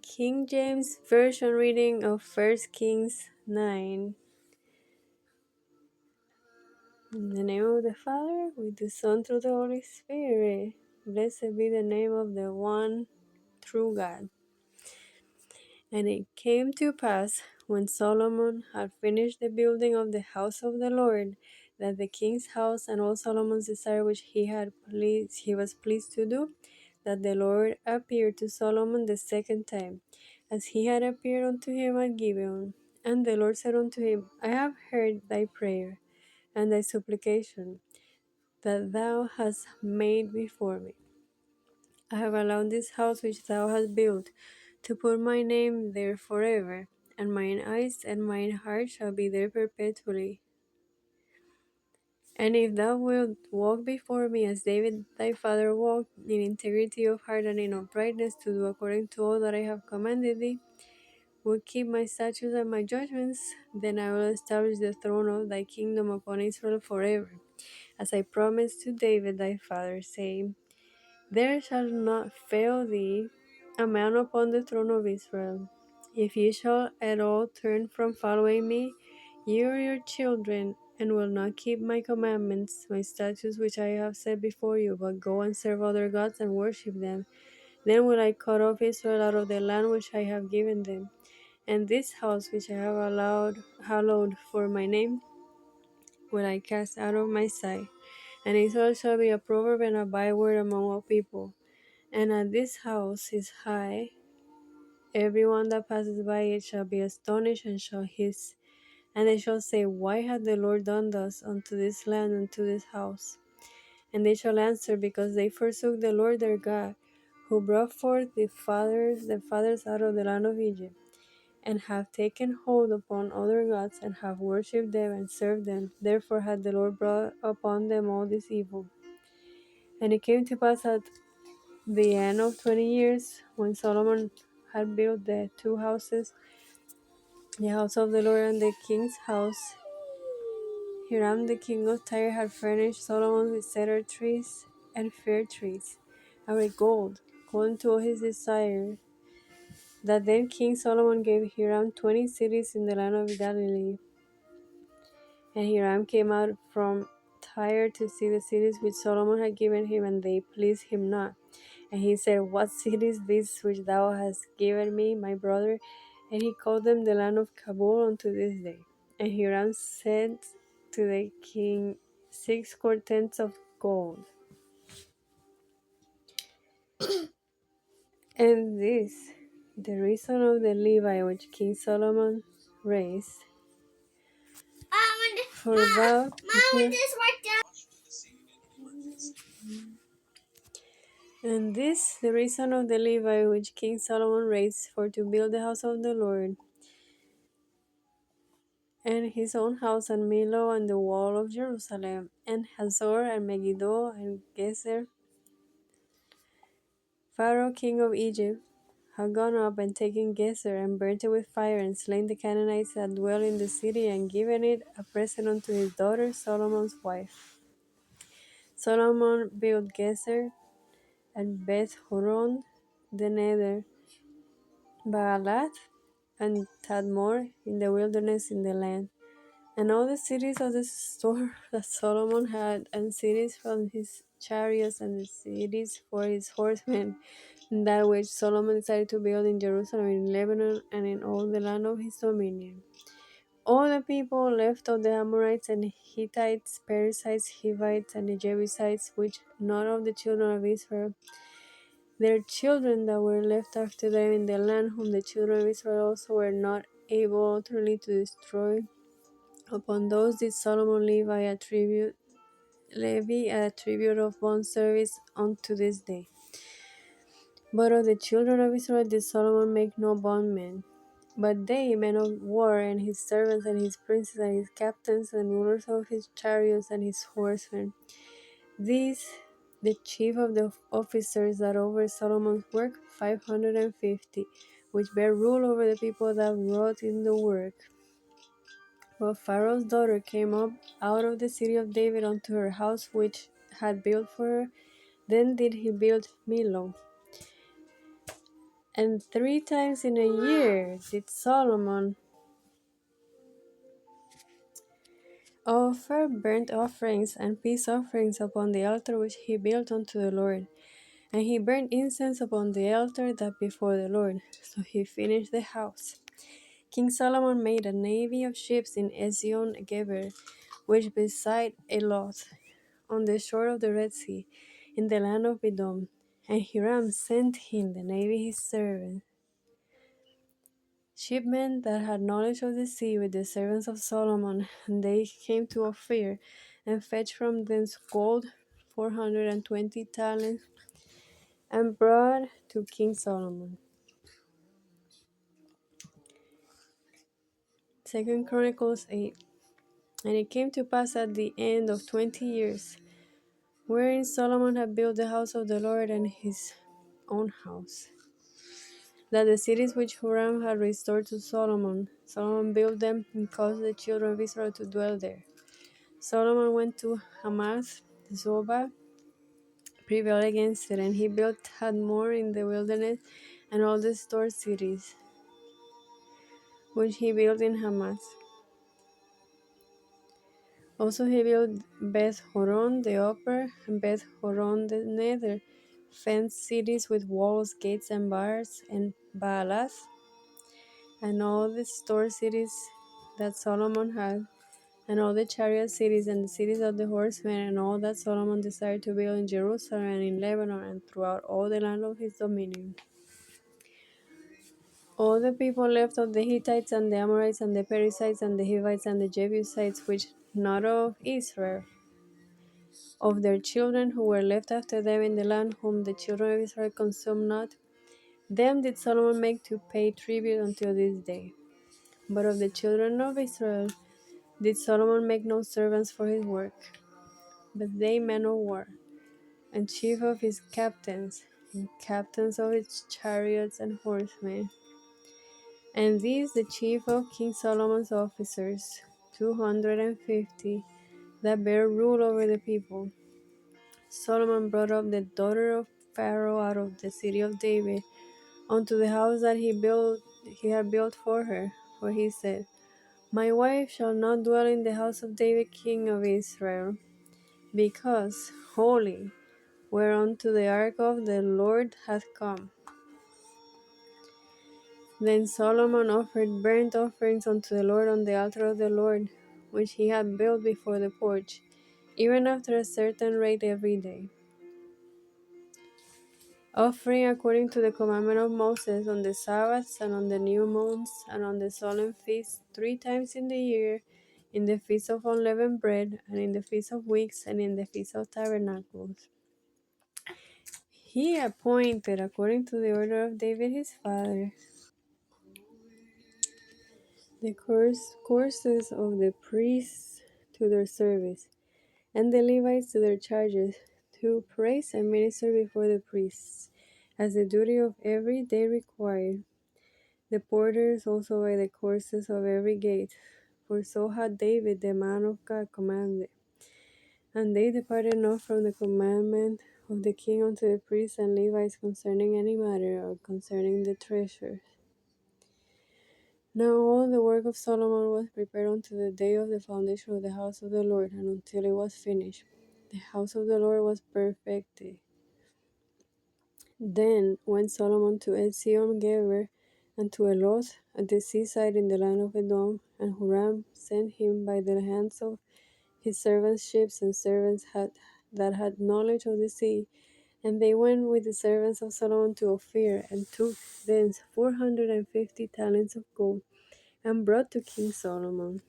King James Version reading of 1 Kings 9. In the name of the Father, with the Son, through the Holy Spirit. Blessed be the name of the one true God. And it came to pass, when Solomon had finished the building of the house of the Lord, that the king's house and all Solomon's desire which he was pleased to do, that the Lord appeared to Solomon the second time, as he had appeared unto him at Gibeon. And the Lord said unto him, I have heard thy prayer and thy supplication that thou hast made before me. I have allowed this house which thou hast built to put my name there forever, and mine eyes and mine heart shall be there perpetually. And if thou wilt walk before me as David thy father walked, in integrity of heart and in uprightness, to do according to all that I have commanded thee, will keep my statutes and my judgments, then I will establish the throne of thy kingdom upon Israel forever, as I promised to David thy father, saying, There shall not fail thee a man upon the throne of Israel. If ye shall at all turn from following me, ye or your children, and will not keep my commandments, my statutes which I have set before you, but go and serve other gods and worship them, then will I cut off Israel out of the land which I have given them. And this house which I have hallowed for my name, will I cast out of my sight. And Israel shall be a proverb and a byword among all people. And as this house is high, every one that passes by it shall be astonished and shall hiss. And they shall say, Why hath the Lord done thus unto this land and to this house? And they shall answer, Because they forsook the Lord their God, who brought forth the fathers out of the land of Egypt, and have taken hold upon other gods, and have worshipped them and served them. Therefore hath the Lord brought upon them all this evil. And it came to pass at the end of 20 years, when Solomon had built the two houses, the house of the Lord and the king's house, Hiram the king of Tyre had furnished Solomon with cedar trees and fir trees, and with gold, according to all his desire. That then King Solomon gave Hiram 20 cities in the land of Galilee. And Hiram came out from Tyre to see the cities which Solomon had given him, and they pleased him not. And he said, What city is this which thou hast given me, my brother? And he called them the land of Kabul unto this day. And Hiram sent to the king 6 quartets of gold. And this, the reason of the Levi which King Solomon raised, for thou and this the reason of the Levi which King Solomon raised for to build the house of the Lord, and his own house and Millo and the wall of Jerusalem, and Hazor and Megiddo and Gezer. Pharaoh king of Egypt had gone up and taken Gezer and burnt it with fire, and slain the Canaanites that dwell in the city, and given it a present unto his daughter Solomon's wife. Solomon built Gezer and Beth Horon, the nether, Baalath, and Tadmor in the wilderness in the land. And all the cities of the store that Solomon had, and cities from his chariots, and the cities for his horsemen, that which Solomon decided to build in Jerusalem, in Lebanon, and in all the land of his dominion. All the people left of the Amorites and Hittites, Perizzites, Hivites, and the Jebusites, which none of the children of Israel, their children that were left after them in the land, whom the children of Israel also were not able utterly to destroy. Upon those did Solomon levy a tribute of bond service unto this day. But of the children of Israel did Solomon make no bondmen, but they, men of war, and his servants, and his princes, and his captains, and rulers of his chariots, and his horsemen. These, the chief of the officers that over Solomon's work, 550, which bare rule over the people that wrought in the work. But Pharaoh's daughter came up out of the city of David unto her house which had built for her. Then did he build Millo, And 3 times in a year did Solomon offer burnt offerings and peace offerings upon the altar which he built unto the Lord. And he burned incense upon the altar that before the Lord. So he finished the house. King Solomon made a navy of ships in Ezion Geber, which beside Eloth, on the shore of the Red Sea, in the land of Edom. And Hiram sent him the navy his servant, shipmen that had knowledge of the sea with the servants of Solomon, and they came to Ophir, and fetched from thence gold 420 talents, and brought to King Solomon. 2 Chronicles 8. And it came to pass at the end of 20 years, wherein Solomon had built the house of the Lord and his own house, that the cities which Huram had restored to Solomon, Solomon built them and caused the children of Israel to dwell there. Solomon went to Hamath, Zobah, prevailed against it, and he built Hadmor in the wilderness and all the store cities, which he built in Hamath. Also he built Beth Horon the upper, and Beth Horon the nether, fenced cities with walls, gates, and bars, and Baalath, and all the store cities that Solomon had, and all the chariot cities, and the cities of the horsemen, and all that Solomon desired to build in Jerusalem and in Lebanon, and throughout all the land of his dominion. All the people left of the Hittites, and the Amorites, and the Perizzites, and the Hivites, and the Jebusites, which not of Israel, of their children who were left after them in the land, whom the children of Israel consumed not, them did Solomon make to pay tribute until this day. But of the children of Israel did Solomon make no servants for his work, but they men of war, and chief of his captains, and captains of his chariots and horsemen. And these the chief of King Solomon's officers, 250, that bare rule over the people. Solomon brought up the daughter of Pharaoh out of the city of David unto the house that he had built for her. For he said, My wife shall not dwell in the house of David king of Israel, because holy, whereunto the ark of the Lord hath come. Then Solomon offered burnt offerings unto the Lord on the altar of the Lord, which he had built before the porch, even after a certain rate every day, offering according to the commandment of Moses on the Sabbaths and on the new moons and on the solemn feasts 3 times in the year, in the feast of unleavened bread, and in the feast of weeks, and in the feast of tabernacles. He appointed, according to the order of David his father, the courses of the priests to their service, and the Levites to their charges, to praise and minister before the priests, as the duty of every day required. The porters also by the courses of every gate, for so had David the man of God commanded. And they departed not from the commandment of the king unto the priests and Levites concerning any matter, or concerning the treasure. Now all the work of Solomon was prepared unto the day of the foundation of the house of the Lord, and until it was finished. The house of the Lord was perfected. Then went Solomon to Ezion Geber, and to Eloth at the seaside in the land of Edom, and Huram sent him by the hands of his servants ships and servants that had knowledge of the sea. And they went with the servants of Solomon to Ophir, and took thence 450 talents of gold, and brought to King Solomon.